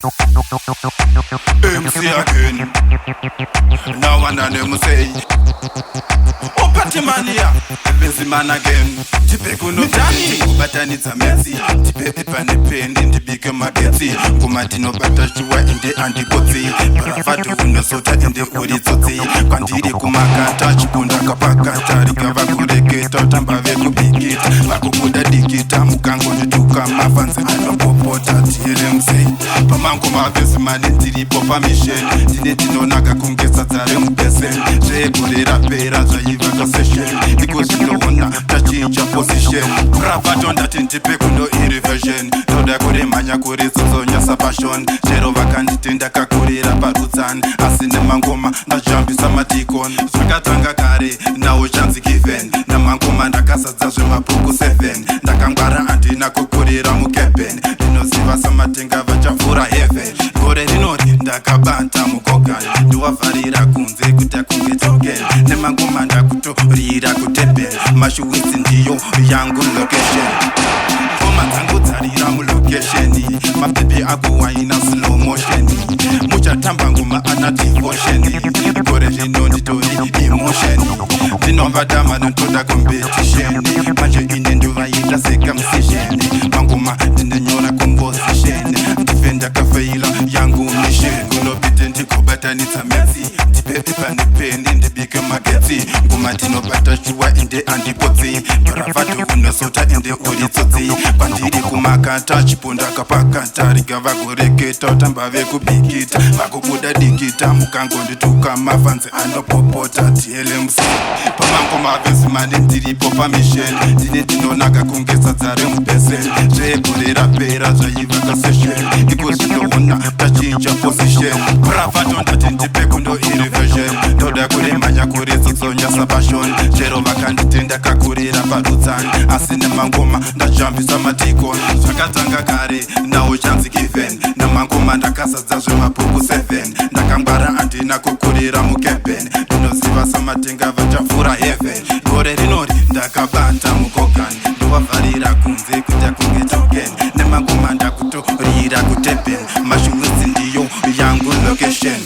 MC again. Now and then say, oh party mania, busy man again. Tipeku no tani, but I need some mercy. Tipeku pane pen in the big marketi. Kumatino batashua in the antipoti. Parafatu no sota in the urizoti. Kwandiri kumaka touch bunda kapaka. Tarikava kureketa, tambave kubikita. Makukuda dikita, mukango nituka. Mafanse ano popota, TLMC. Pamangu mavesi mani tiri popa mission. Dinetino naga kungesa zare mpesen. Shekurera pera zaiva ka session. Because you don't wanna change your position. Brava don't that intipeku no irreversion. Toda kure manya kure zozonya sa passion. Shero vakanditinda kakurira parutsan. Asine mangoma na jambi samatikon. Zvakatanga kare nawo chance given. Na mangoma ndakasadza zvemapuku 7. Ndakangwara andina kukurira mukepen. Ndinoziva samatenga vachafura heaven. Gore rinori ndakabata mukogani. Ndiwavharira kunze kuti akunge token. Nemangoma ndakutorira kutepen. Mashuwisi ndiyo yangu location. Ngoma dzangu dzarira mu location. Mapepe akuwaina slow motion. Muchatamba ngoma ana devotion. Gore rino nditori emotion. Ndinomba dama ndotoda competition. Manje ine ndovaita circumcision. Mangoma ndinonyora composition. Defender kafeila yangu mission. Kunopite ndikobatanitsa metsi. Tipepe pane pen in the big marketi. Ngoma ndinobata shua in the antipoti. Paravatu unosota in the urizoti. Pandiri kumaka touch punda kapaka. Tarikava kureketa tambave kubikita. Makukuda dikita mukango ndituka. Mafanse anopopota TLMC. Pamango mavesi mani ndiri popa mission. Dine dinonaga kungesa zare mpesen. Shekurera pera zaiva ka session. Because you don't wanna change your position. Brava don't that intipeku no irreversion. Toda kure manya kure zozonya sa passion. Shero vakanditinda kakurira parutsan. Asine mangoma ndajambisa matikon. Zvakatanga kare nawo chance given. Na mangoma ndakasadza zvemapuku 7. Ndakangwara andina kukurira mukepen. Ndinoziva samatenga vachafura heaven. Gore rinori ndakabata mukogani. Ndowavharira kunze kuti akunge token. Nemangoma ndakutorira kutepen. Mashuwisi ndiyo yangu location.